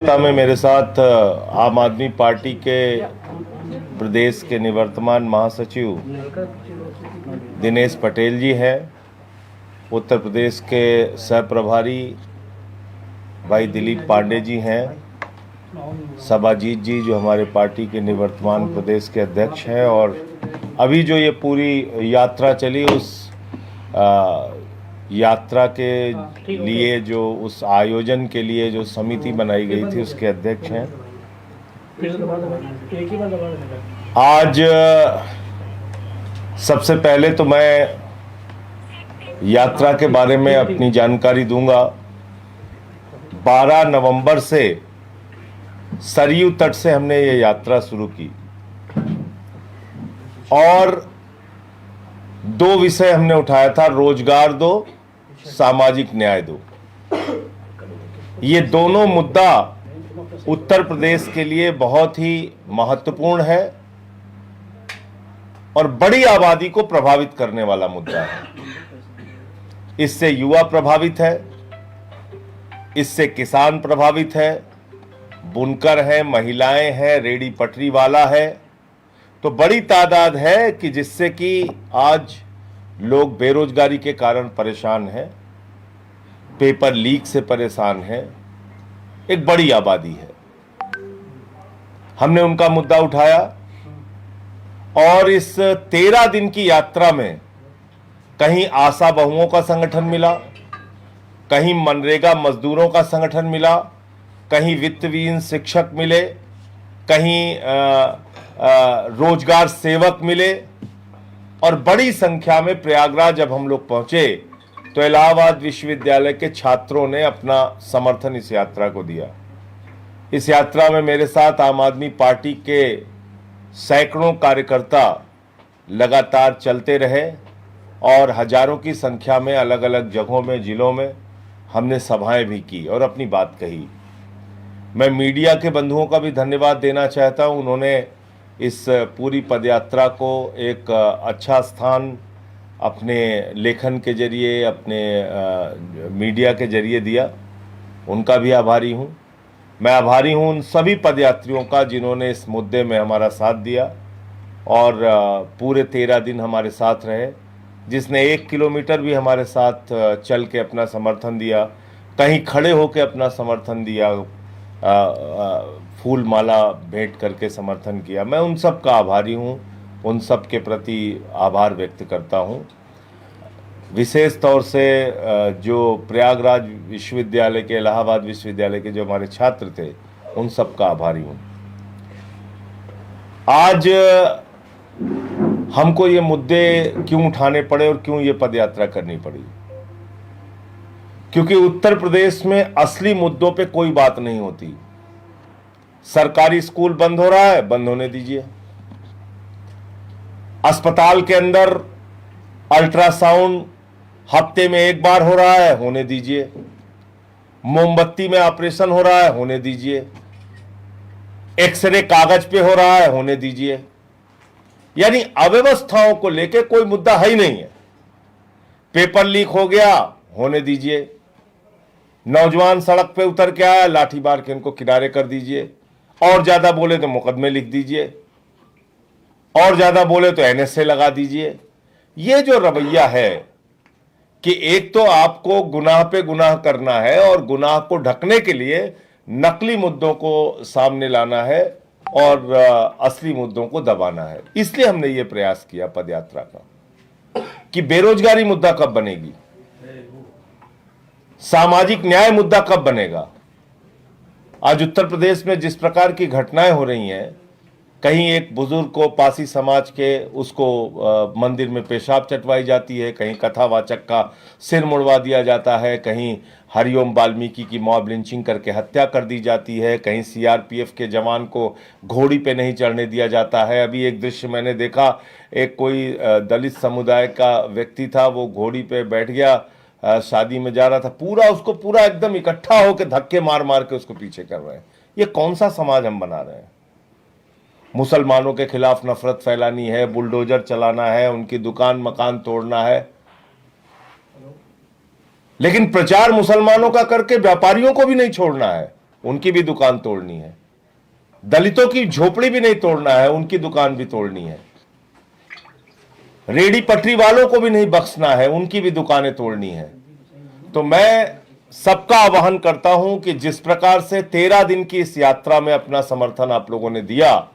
में मेरे साथ आम आदमी पार्टी के प्रदेश के निवर्तमान महासचिव दिनेश पटेल जी हैं, उत्तर प्रदेश के सह प्रभारी भाई दिलीप पांडे जी हैं, सबाजीत जी जो हमारे पार्टी के निवर्तमान प्रदेश के अध्यक्ष हैं, और अभी जो ये पूरी यात्रा चली उस यात्रा के लिए जो उस आयोजन के लिए जो समिति बनाई गई थी उसके अध्यक्ष हैं। आज सबसे पहले तो मैं यात्रा के बारे में अपनी जानकारी दूंगा। 12 नवंबर से सरयू तट से हमने ये यात्रा शुरू की और 2 विषय हमने उठाया था, रोजगार दो, सामाजिक न्याय दो। ये दोनों मुद्दा उत्तर प्रदेश के लिए बहुत ही महत्वपूर्ण है और बड़ी आबादी को प्रभावित करने वाला मुद्दा है। इससे युवा प्रभावित है, इससे किसान प्रभावित है, बुनकर है, महिलाएं हैं, रेडी पटरी वाला है। तो बड़ी तादाद है कि जिससे कि आज लोग बेरोजगारी के कारण परेशान हैं, पेपर लीक से परेशान हैं, एक बड़ी आबादी है। हमने उनका मुद्दा उठाया और इस 13 दिन की यात्रा में कहीं आशा बहुओं का संगठन मिला, कहीं मनरेगा मजदूरों का संगठन मिला, कहीं वित्तविहीन शिक्षक मिले, कहीं रोजगार सेवक मिले, और बड़ी संख्या में प्रयागराज जब हम लोग पहुंचे तो इलाहाबाद विश्वविद्यालय के छात्रों ने अपना समर्थन इस यात्रा को दिया। इस यात्रा में मेरे साथ आम आदमी पार्टी के सैकड़ों कार्यकर्ता लगातार चलते रहे और हजारों की संख्या में अलग अलग जगहों में, जिलों में हमने सभाएं भी की और अपनी बात कही। मैं मीडिया के बंधुओं का भी धन्यवाद देना चाहता हूं। उन्होंने इस पूरी पदयात्रा को एक अच्छा स्थान अपने लेखन के जरिए, अपने मीडिया के जरिए दिया। उनका भी आभारी हूं। मैं आभारी हूं उन सभी पदयात्रियों का जिन्होंने इस मुद्दे में हमारा साथ दिया और पूरे 13 दिन हमारे साथ रहे। जिसने 1 किलोमीटर भी हमारे साथ चल के अपना समर्थन दिया, कहीं खड़े होकर अपना समर्थन दिया, फूल माला भेंट करके समर्थन किया, मैं उन सब का आभारी हूं। उन सब के प्रति आभार व्यक्त करता हूं। विशेष तौर से जो प्रयागराज विश्वविद्यालय के, इलाहाबाद विश्वविद्यालय के जो हमारे छात्र थे, उन सब का आभारी हूं। आज हमको ये मुद्दे क्यों उठाने पड़े और क्यों ये पदयात्रा करनी पड़ी? क्योंकि उत्तर प्रदेश में असली मुद्दों पे कोई बात नहीं होती। सरकारी स्कूल बंद हो रहा है, बंद होने दीजिए। अस्पताल के अंदर अल्ट्रासाउंड हफ्ते में 1 बार हो रहा है, होने दीजिए। मोमबत्ती में ऑपरेशन हो रहा है, होने दीजिए। एक्सरे कागज पे हो रहा है, होने दीजिए। यानी अव्यवस्थाओं को लेके कोई मुद्दा है ही नहीं है। पेपर लीक हो गया, होने दीजिए। नौजवान सड़क पे उतर के आया, लाठी मार के उनको किनारे कर दीजिए। और ज्यादा बोले तो मुकदमे लिख दीजिए, और ज्यादा बोले तो एनएसए लगा दीजिए। ये जो रवैया है कि एक तो आपको गुनाह पे गुनाह करना है और गुनाह को ढकने के लिए नकली मुद्दों को सामने लाना है और असली मुद्दों को दबाना है। इसलिए हमने ये प्रयास किया पदयात्रा का कि बेरोजगारी मुद्दा कब बनेगी, सामाजिक न्याय मुद्दा कब बनेगा। आज उत्तर प्रदेश में जिस प्रकार की घटनाएं हो रही हैं, कहीं एक बुजुर्ग को पासी समाज के उसको मंदिर में पेशाब चटवाई जाती है, कहीं कथावाचक का सिर मुड़वा दिया जाता है, कहीं हरिओम वाल्मीकि की मॉब लिंचिंग करके हत्या कर दी जाती है, कहीं सीआरपीएफ के जवान को घोड़ी पे नहीं चढ़ने दिया जाता है। अभी एक दृश्य मैंने देखा, एक कोई दलित समुदाय का व्यक्ति था, वो घोड़ी पे बैठ गया, शादी में जा रहा था, उसको पूरा एकदम इकट्ठा होकर धक्के मार मार के उसको पीछे कर रहे हैं। ये कौन सा समाज हम बना रहे हैं? मुसलमानों के खिलाफ नफरत फैलानी है, बुलडोजर चलाना है, उनकी दुकान मकान तोड़ना है, लेकिन प्रचार मुसलमानों का करके व्यापारियों को भी नहीं छोड़ना है। उनकी भी दुकान तोड़नी है। दलितों की झोपड़ी भी नहीं तोड़ना है, उनकी दुकान भी तोड़नी है। रेडी पटरी वालों को भी नहीं बख्शना है, उनकी भी दुकानें तोड़नी है। तो मैं सबका आह्वान करता हूं कि जिस प्रकार से 13 दिन की इस यात्रा में अपना समर्थन आप लोगों ने दिया,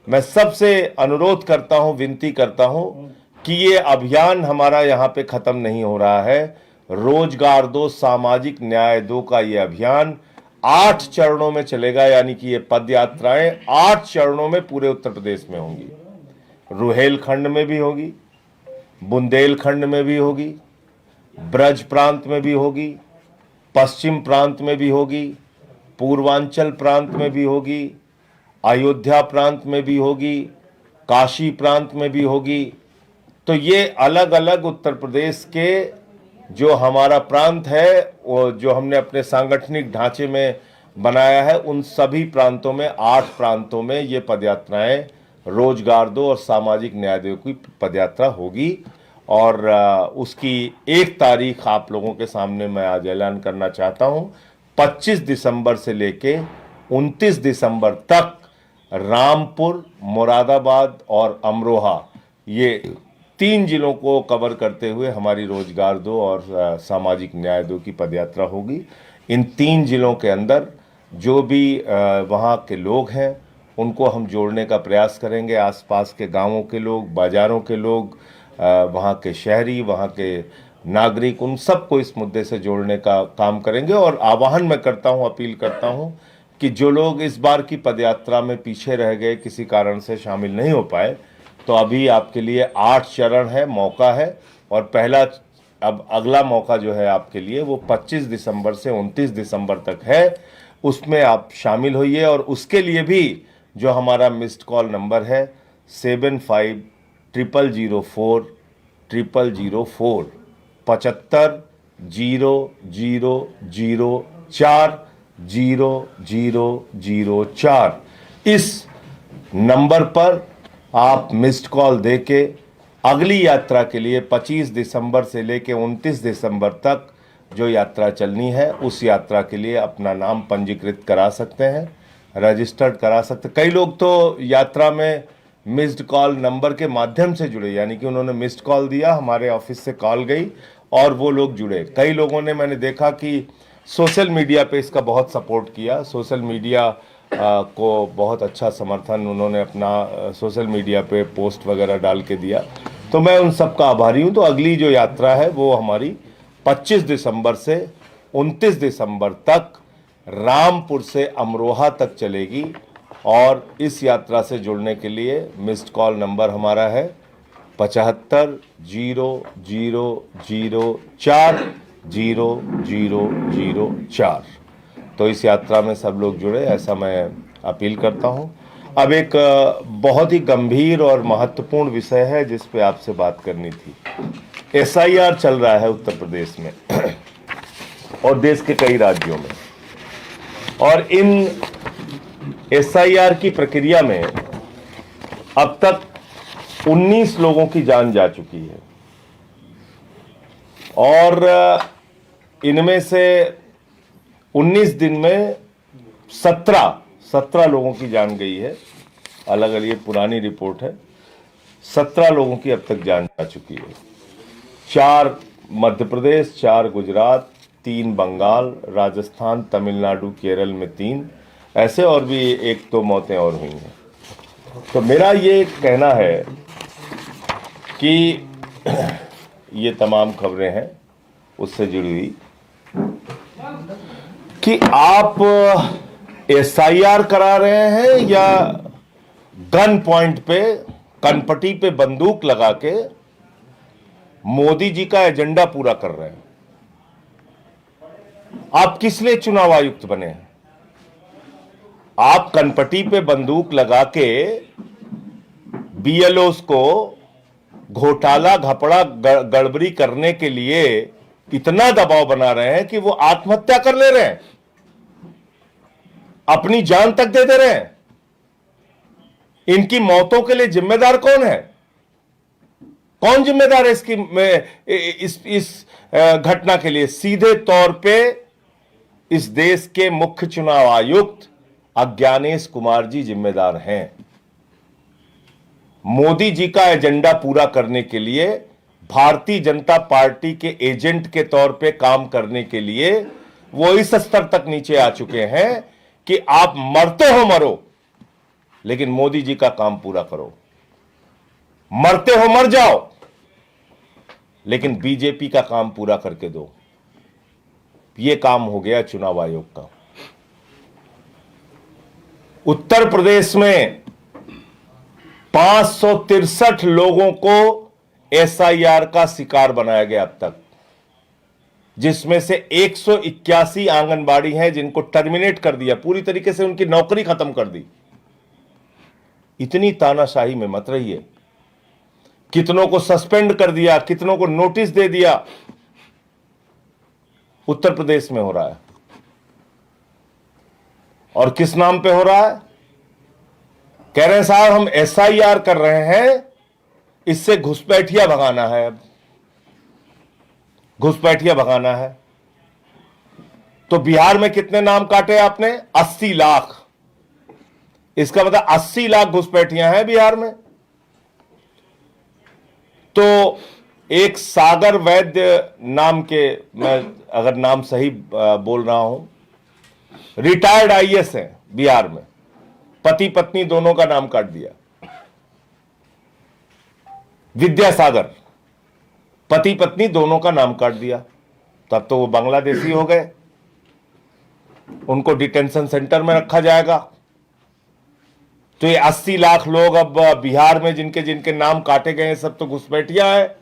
मैं सबसे अनुरोध करता हूं, विनती करता हूं कि ये अभियान हमारा यहां पे खत्म नहीं हो रहा है। रोजगार दो, सामाजिक न्याय दो का ये अभियान 8 चरणों में चलेगा, यानी कि ये पद यात्राएं 8 चरणों में पूरे उत्तर प्रदेश में होंगी। रुहेलखंड में भी होगी, बुंदेलखंड में भी होगी, ब्रज प्रांत में भी होगी, पश्चिम प्रांत में भी होगी, पूर्वांचल प्रांत में भी होगी, अयोध्या प्रांत में भी होगी, काशी प्रांत में भी होगी। तो ये अलग अलग उत्तर प्रदेश के जो हमारा प्रांत है, वो जो हमने अपने सांगठनिक ढांचे में बनाया है, उन सभी प्रांतों में 8 प्रांतों में ये पदयात्राएं रोजगार दो और सामाजिक न्याय दो की पदयात्रा होगी। और उसकी 1 तारीख आप लोगों के सामने मैं आज ऐलान करना चाहता हूं। 25 दिसंबर से लेके 29 दिसंबर तक रामपुर, मुरादाबाद और अमरोहा, ये 3 जिलों को कवर करते हुए हमारी रोजगार दो और सामाजिक न्याय दो की पदयात्रा होगी। इन 3 जिलों के अंदर जो भी वहाँ के लोग हैं उनको हम जोड़ने का प्रयास करेंगे। आसपास के गांवों के लोग, बाजारों के लोग, वहाँ के शहरी, वहाँ के नागरिक, उन सबको इस मुद्दे से जोड़ने का काम करेंगे। और आह्वान मैं करता हूँ, अपील करता हूँ कि जो लोग इस बार की पदयात्रा में पीछे रह गए, किसी कारण से शामिल नहीं हो पाए, तो अभी आपके लिए 8 चरण है, मौका है। और पहला, अब अगला मौका जो है आपके लिए वो 25 दिसंबर से 29 दिसंबर तक है, उसमें आप शामिल होइए। और उसके लिए भी जो हमारा मिस्ड कॉल नंबर है 750004 0004 750004 इस नंबर पर आप मिस्ड कॉल देके अगली यात्रा के लिए 25 दिसंबर से लेके 29 दिसंबर तक जो यात्रा चलनी है, उस यात्रा के लिए अपना नाम पंजीकृत करा सकते हैं, रजिस्टर्ड करा सकते। कई लोग तो यात्रा में मिस्ड कॉल नंबर के माध्यम से जुड़े, यानी कि उन्होंने मिस्ड कॉल दिया, हमारे ऑफिस से कॉल गई और वो लोग जुड़े। कई लोगों ने, मैंने देखा कि सोशल मीडिया पे इसका बहुत सपोर्ट किया, सोशल मीडिया को बहुत अच्छा समर्थन उन्होंने अपना सोशल मीडिया पे पोस्ट वगैरह डाल के दिया। तो मैं उन सब का आभारी हूँ। तो अगली जो यात्रा है वो हमारी 25 दिसंबर से 29 दिसंबर तक रामपुर से अमरोहा तक चलेगी। और इस यात्रा से जुड़ने के लिए मिस्ड कॉल नंबर हमारा है 750004 तो इस यात्रा में सब लोग जुड़े, ऐसा मैं अपील करता हूं। अब एक बहुत ही गंभीर और महत्वपूर्ण विषय है जिस पे आपसे बात करनी थी। SIR चल रहा है उत्तर प्रदेश में और देश के कई राज्यों में, और इन SIR की प्रक्रिया में अब तक 19 लोगों की जान जा चुकी है और इनमें से 19 दिन में 17 लोगों की जान गई है। अलग अलग, ये पुरानी रिपोर्ट है। 17 लोगों की अब तक जान जा चुकी है। 4 मध्य प्रदेश, 4 गुजरात, 3 बंगाल, राजस्थान, तमिलनाडु, केरल में 3 ऐसे, और भी 1-2 मौतें और हुई हैं। तो मेरा ये कहना है कि ये तमाम खबरें हैं उससे जुड़ी हुई कि आप SIR करा रहे हैं या गन पॉइंट पे, कनपटी पे बंदूक लगा के मोदी जी का एजेंडा पूरा कर रहे हैं। आप किस लिए चुनाव आयुक्त बने हैं? आप कनपटी पे बंदूक लगा के BLOs को घोटाला, घपड़ा, गड़बड़ी करने के लिए इतना दबाव बना रहे हैं कि वो आत्महत्या कर ले रहे हैं, अपनी जान तक दे दे रहे हैं। इनकी मौतों के लिए जिम्मेदार कौन है? कौन जिम्मेदार है इस घटना के लिए? सीधे तौर पे इस देश के मुख्य चुनाव आयुक्त अज्ञानेश कुमार जी जिम्मेदार हैं। मोदी जी का एजेंडा पूरा करने के लिए, भारतीय जनता पार्टी के एजेंट के तौर पे काम करने के लिए वो इस स्तर तक नीचे आ चुके हैं कि आप मरते हो मरो, लेकिन मोदी जी का काम पूरा करो। मरते हो मर जाओ, लेकिन बीजेपी का काम पूरा करके दो। यह काम हो गया चुनाव आयोग का। उत्तर प्रदेश में 563 लोगों को एसआईआर का शिकार बनाया गया अब तक, जिसमें से 181 आंगनबाड़ी हैं जिनको टर्मिनेट कर दिया, पूरी तरीके से उनकी नौकरी खत्म कर दी। इतनी तानाशाही में मत रहिए। कितनों को सस्पेंड कर दिया, कितनों को नोटिस दे दिया। उत्तर प्रदेश में हो रहा है, और किस नाम पे हो रहा है? कह रहे हैं साहब हम एसआईआर कर रहे हैं, इससे घुसपैठिया भगाना है। अब घुसपैठिया भगाना है तो बिहार में कितने नाम काटे आपने? 80 लाख। इसका मतलब 80 लाख घुसपैठियां हैं बिहार में। तो एक सागर वैद्य नाम के, मैं अगर नाम सही बोल रहा हूं, रिटायर्ड आईएएस हैं बिहार में, पति पत्नी दोनों का नाम काट दिया। विद्यासागर, पति पत्नी दोनों का नाम काट दिया। तब तो वो बांग्लादेशी हो गए, उनको डिटेंशन सेंटर में रखा जाएगा। तो ये 80 लाख लोग अब बिहार में जिनके जिनके नाम काटे गए हैं, सब तो घुसपैठिया है।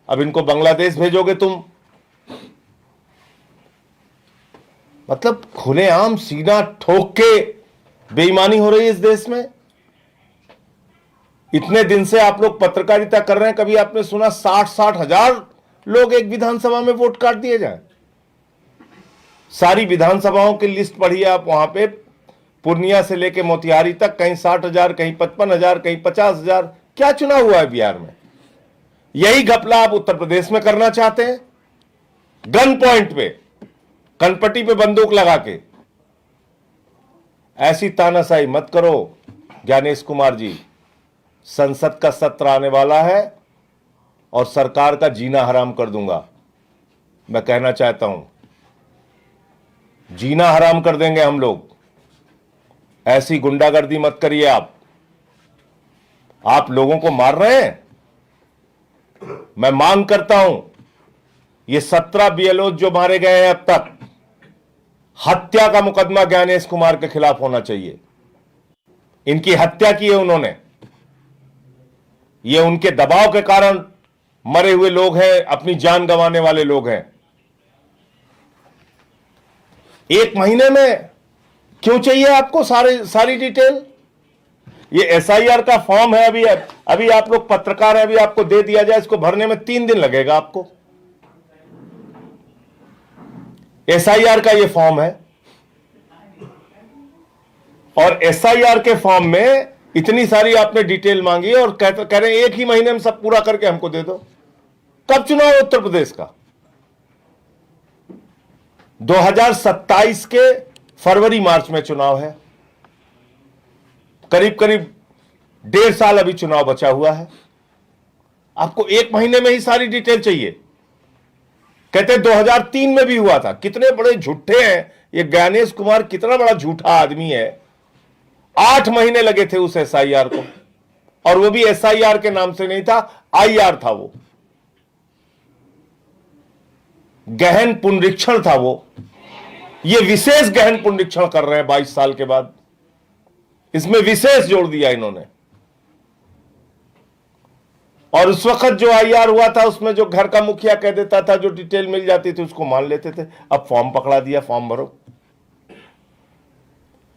अब इनको बांग्लादेश भेजोगे तुम। मतलब खुलेआम सीना ठोक के बेईमानी हो रही है इस देश में। इतने दिन से आप लोग पत्रकारिता कर रहे हैं, कभी आपने सुना 60-60 हजार लोग एक विधानसभा में वोट काट दिए जाए? सारी विधानसभाओं की लिस्ट पढ़िए आप, वहां पे पूर्णिया से लेके मोतिहारी तक, कहीं 60,000, कहीं 55,000, कहीं 50,000। क्या चुनाव हुआ है बिहार में? यही घपला आप उत्तर प्रदेश में करना चाहते हैं, गन पॉइंट पे, कनपट्टी पे बंदूक लगा के। ऐसी तानाशाही मत करो ज्ञानेश कुमार जी। संसद का सत्र आने वाला है और सरकार का जीना हराम कर दूंगा। मैं कहना चाहता हूं, जीना हराम कर देंगे हम लोग। ऐसी गुंडागर्दी मत करिए आप लोगों को मार रहे हैं। मैं मांग करता हूं, ये 17 बीएलओ जो मारे गए हैं अब तक, हत्या का मुकदमा ज्ञानेश कुमार के खिलाफ होना चाहिए। इनकी हत्या की है उन्होंने, ये उनके दबाव के कारण मरे हुए लोग हैं, अपनी जान गंवाने वाले लोग हैं। 1 महीने में क्यों चाहिए आपको सारी डिटेल? ये एसआईआर का फॉर्म है, अभी आप लोग पत्रकार हैं, अभी आपको दे दिया जाए, इसको भरने में 3 दिन लगेगा आपको। एसआईआर का ये फॉर्म है, और एसआईआर के फॉर्म में इतनी सारी आपने डिटेल मांगी और कह रहे हैं 1 ही महीने में सब पूरा करके हमको दे दो। कब चुनाव है उत्तर प्रदेश का? 2027 के फरवरी मार्च में चुनाव है। करीब करीब 1.5 साल अभी चुनाव बचा हुआ है। आपको 1 महीने में ही सारी डिटेल चाहिए। कहते 2003 में भी हुआ था। कितने बड़े झूठे हैं ये ज्ञानेश कुमार, कितना बड़ा झूठा आदमी है। 8 महीने लगे थे उस एसआईआर को, और वो भी एसआईआर के नाम से नहीं था, आईआर था वो, गहन पुनरीक्षण था वो। ये विशेष गहन पुनरीक्षण कर रहे हैं 22 साल के बाद। इसमें विशेष जोड़ दिया इन्होंने। और उस वक्त जो आईआर हुआ था, उसमें जो घर का मुखिया कह देता था, जो डिटेल मिल जाती थी उसको मान लेते थे। अब फॉर्म पकड़ा दिया, फॉर्म भरो।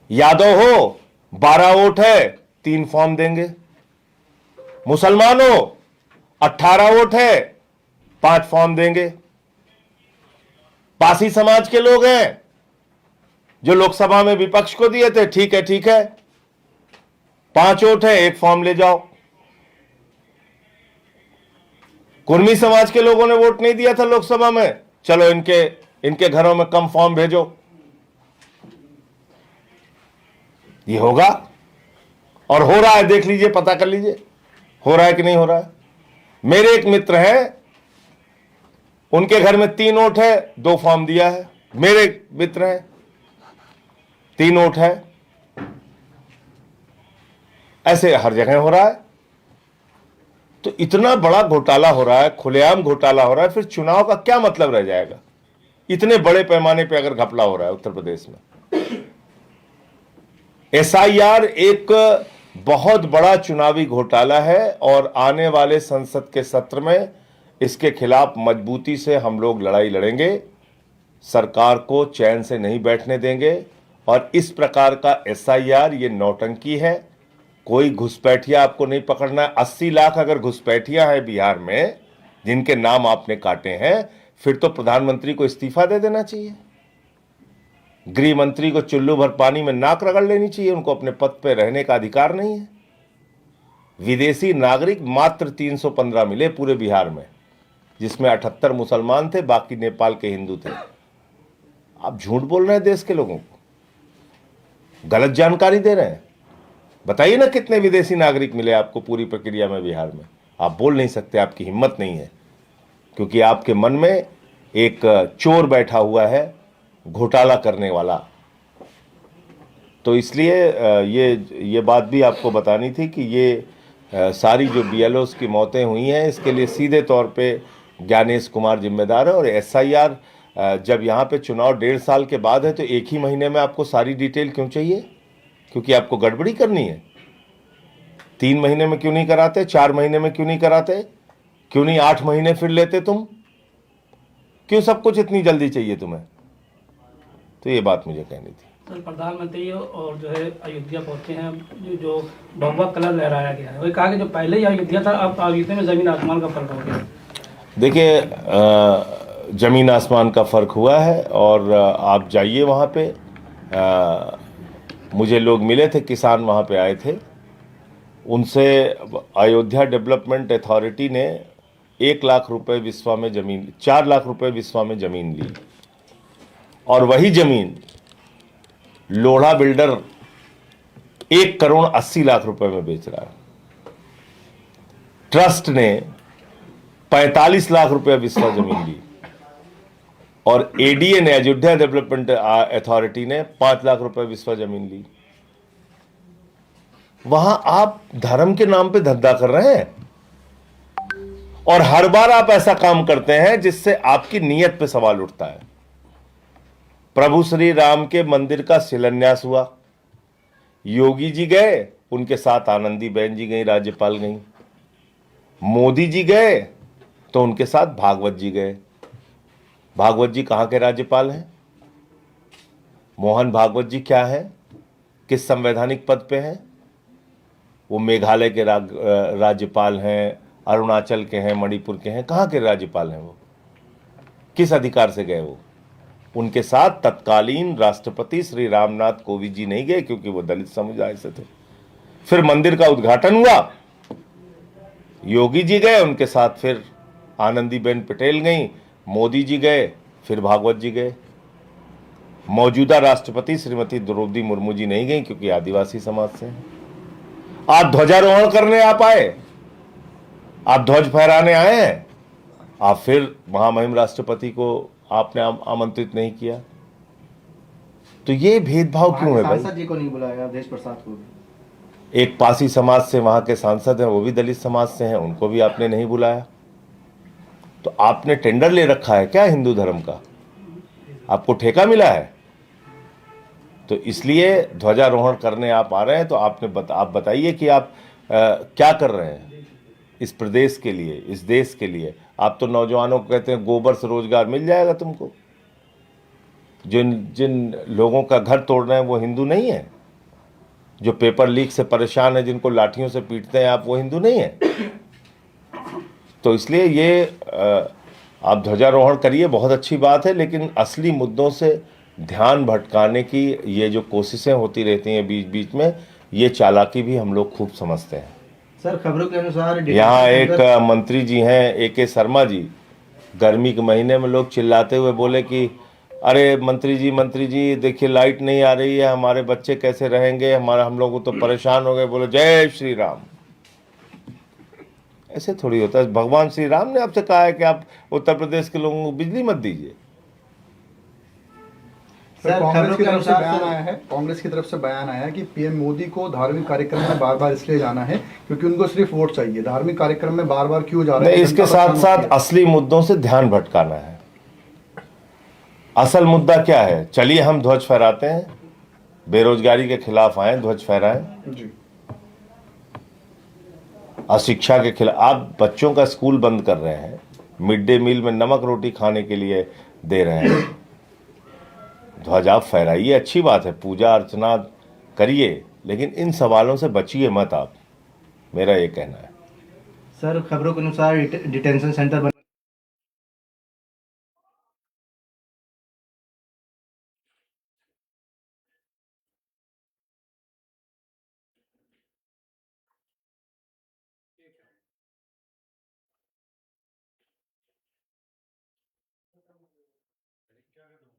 यादव हो 12 वोट है 3 फॉर्म देंगे। मुसलमान हो 18 वोट है 5 फॉर्म देंगे। पासी समाज के लोग हैं जो लोकसभा में विपक्ष को दिए थे, ठीक है 5 वोट है 1 फॉर्म ले जाओ। कुर्मी समाज के लोगों ने वोट नहीं दिया था लोकसभा में, चलो इनके घरों में कम फॉर्म भेजो, ये होगा और हो रहा है, देख लीजिए, पता कर लीजिए हो रहा है कि नहीं हो रहा है। मेरे एक मित्र हैं, उनके घर में 3 ओट है, 2 फॉर्म दिया है। मेरे मित्र हैं, 3 ओट है। ऐसे हर जगह हो रहा है। तो इतना बड़ा घोटाला हो रहा है, खुलेआम घोटाला हो रहा है, फिर चुनाव का क्या मतलब रह जाएगा? इतने बड़े पैमाने पे अगर घपला हो रहा है उत्तर प्रदेश में। एसआईआर एक बहुत बड़ा चुनावी घोटाला है और आने वाले संसद के सत्र में इसके खिलाफ मजबूती से हम लोग लड़ाई लड़ेंगे, सरकार को चैन से नहीं बैठने देंगे। और इस प्रकार का एसआईआर ये नौटंकी है, कोई घुसपैठिया आपको नहीं पकड़ना है। 80 लाख अगर घुसपैठिया है बिहार में जिनके नाम आपने काटे हैं, फिर तो प्रधानमंत्री को इस्तीफा दे देना चाहिए, गृह मंत्री को चुल्लू भर पानी में नाक रगड़ लेनी चाहिए, उनको अपने पद पर रहने का अधिकार नहीं है। विदेशी नागरिक मात्र 315 मिले पूरे बिहार में, जिसमें 78 मुसलमान थे, बाकी नेपाल के हिंदू थे। आप झूठ बोल रहे हैं, देश के लोगों को गलत जानकारी दे रहे हैं। बताइए ना कितने विदेशी नागरिक मिले आपको पूरी प्रक्रिया में बिहार में? आप बोल नहीं सकते, आपकी हिम्मत नहीं है, क्योंकि आपके मन में एक चोर बैठा हुआ है, घोटाला करने वाला। तो इसलिए ये बात भी आपको बतानी थी कि ये सारी जो बीएलओस की मौतें हुई हैं, इसके लिए सीधे तौर पे ज्ञानेश कुमार जिम्मेदार है। और एसआईआर जब यहाँ पे चुनाव 1.5 साल के बाद है, तो एक ही महीने में आपको सारी डिटेल क्यों चाहिए? क्योंकि आपको गड़बड़ी करनी है। 3 महीने में क्यों नहीं कराते? 4 महीने में क्यों नहीं कराते? क्यों नहीं 8 महीने फिर लेते तुम? क्यों सब कुछ इतनी जल्दी चाहिए तुम्हें? तो ये बात मुझे कहनी थी। सर, प्रधानमंत्री और जो है अयोध्या पहुंचे हैं, जो भगवा कलर लहराया गया है, वही कहा कि जो पहले ही अयोध्या था, अब अयोध्या में जमीन आसमान का फर्क हो गया। देखिए, जमीन आसमान का फर्क हुआ है। और आप जाइए वहाँ पे, मुझे लोग मिले थे, किसान वहाँ पे आए थे, उनसे अयोध्या डेवलपमेंट अथॉरिटी ने 1 लाख रुपए विस्वा में जमीन, 4 लाख रुपए विस्वा में जमीन ली, और वही जमीन लोढ़ा बिल्डर 1 करोड़ 80 लाख रुपए में बेच रहा है। ट्रस्ट ने 45 लाख रुपए विस्वा जमीन ली, और एडीए ने, अयोध्या डेवलपमेंट अथॉरिटी ने 5 लाख रुपए विस्वा जमीन ली। वहां आप धर्म के नाम पे धंधा कर रहे हैं, और हर बार आप ऐसा काम करते हैं जिससे आपकी नीयत पे सवाल उठता है। प्रभु श्री राम के मंदिर का शिलान्यास हुआ, योगी जी गए, उनके साथ आनंदीबेन जी गई, राज्यपाल गई। मोदी जी गए तो उनके साथ भागवत जी गए। भागवत जी कहां के राज्यपाल हैं? मोहन भागवत जी क्या है, किस संवैधानिक पद पे हैं? वो मेघालय के राज्यपाल हैं, अरुणाचल के हैं, मणिपुर के हैं, कहां के राज्यपाल हैं? वो किस अधिकार से गए? वो उनके साथ तत्कालीन राष्ट्रपति श्री रामनाथ कोविंद जी नहीं गए, क्योंकि वो दलित समुदाय से थे। फिर मंदिर का उद्घाटन हुआ, योगी जी गए, उनके साथ फिर आनंदीबेन पटेल गई, मोदी जी गए, फिर भागवत जी गए। मौजूदा राष्ट्रपति श्रीमती द्रौपदी मुर्मू जी नहीं गई, क्योंकि आदिवासी समाज से हैं। आप ध्वजारोहण करने आप आए, आप ध्वज फहराने आए हैं, आप फिर महामहिम राष्ट्रपति को आपने आमंत्रित नहीं किया। तो ये भेदभाव क्यों है भाई? सांसद जी को नहीं बुलाया, देश प्रसाद को भी। एक पासी समाज से वहां के सांसद हैं, वो भी दलित समाज से हैं, उनको भी आपने नहीं बुलाया। तो आपने टेंडर ले रखा है क्या हिंदू धर्म का? आपको ठेका मिला है? तो इसलिए ध्वजारोहण करने आप आ रहे हैं, तो आप बताइए कि आप क्या कर रहे हैं इस प्रदेश के लिए, इस देश के लिए। आप तो नौजवानों को कहते हैं गोबर से रोजगार मिल जाएगा तुमको। जिन लोगों का घर तोड़ रहे हैं वो हिंदू नहीं है? जो पेपर लीक से परेशान है, जिनको लाठियों से पीटते हैं आप, वो हिंदू नहीं है? तो इसलिए ये आप ध्वजारोहण करिए, बहुत अच्छी बात है, लेकिन असली मुद्दों से ध्यान भटकाने की ये जो कोशिशें होती रहती हैं बीच बीच में, ये चालाकी भी हम लोग खूब समझते हैं। सर, खबरों के अनुसार यहाँ एक मंत्री जी हैं, AK शर्मा जी, गर्मी के महीने में लोग चिल्लाते हुए बोले कि अरे मंत्री जी देखिए लाइट नहीं आ रही है, हमारे बच्चे कैसे रहेंगे, हम लोग तो परेशान हो गए, बोलो जय श्री राम। ऐसे थोड़ी होता है। भगवान श्री राम ने आपसे कहा है कि आप उत्तर प्रदेश के लोगों को बिजली मत दीजिए। सर, कांग्रेस खबरों की के तरफ से अनुसार बयान सर- आया है, कांग्रेस की तरफ से बयान आया है कि पीएम मोदी को धार्मिक कार्यक्रम में बार बार इसलिए जाना है क्योंकि उनको सिर्फ वोट चाहिए। धार्मिक कार्यक्रम में बार बार क्यों जा रहे नहीं, हैं? इसके जनता साथ परेशान साथ होती है। असली मुद्दों से ध्यान भटकाना है। असल मुद्दा क्या है? चलिए हम ध्वज फहराते हैं, बेरोजगारी के खिलाफ आए, ध्वज फहराएं। जी अशिक्षा के खिलाफ आप बच्चों का स्कूल बंद कर रहे हैं, मिड डे मील में नमक रोटी खाने के लिए दे रहे हैं, ध्वज आप फहराइए, अच्छी बात है, पूजा अर्चना करिए, लेकिन इन सवालों से बचिए मत आप, मेरा ये कहना है। सर, खबरों के अनुसार डिटेंशन सेंटर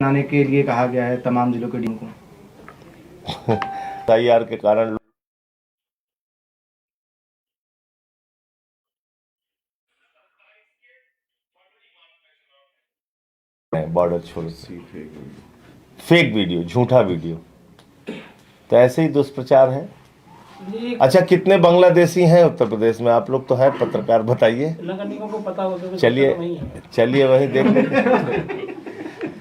बनाने के लिए कहा गया है तमाम जिलों के डीएम को। IR के कारण बॉर्डर छोड़, फेक वीडियो, झूठा वीडियो, तो ऐसे ही दुष्प्रचार है। ये अच्छा, कितने बांग्लादेशी हैं उत्तर प्रदेश में? आप लोग तो हैं पत्रकार, बताइए। नगर निगम को पता होता है, चलिए चलिए वही देख लेते हैं।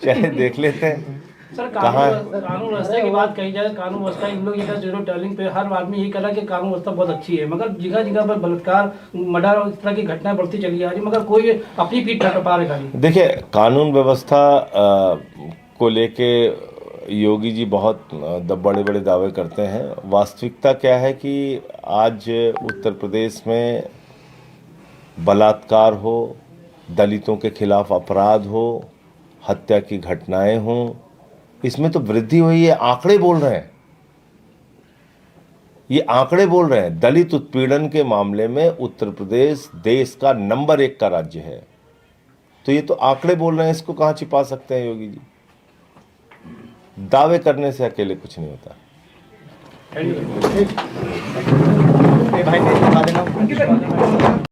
चलिए देख लेते हैं। सर कहाँ है? कानून व्यवस्था की बात कही जाए, कानून व्यवस्था इन लोग इधर जीरो टर्निंग पे हर आदमी यही कह रहा है कि कानून व्यवस्था बहुत अच्छी है, मगर जगह जगह पर बलात्कार, मर्डर और इस तरह की घटनाएं बढ़ती चली आ रही, मगर कोई अपनी पीठ ठहर पा रहा है। देखिए, कानून व्यवस्था को लेके योगी जी बहुत बड़े बड़े दावे करते हैं। वास्तविकता क्या है कि आज उत्तर प्रदेश में बलात्कार हो, दलितों के खिलाफ अपराध हो, हत्या की घटनाएं हों, इसमें तो वृद्धि हुई है। आंकड़े बोल रहे हैं, ये आंकड़े बोल रहे हैं। दलित उत्पीड़न के मामले में उत्तर प्रदेश देश का नंबर 1 का राज्य है, तो ये तो आंकड़े बोल रहे हैं, इसको कहां छिपा सकते हैं योगी जी? दावे करने से अकेले कुछ नहीं होता। भाई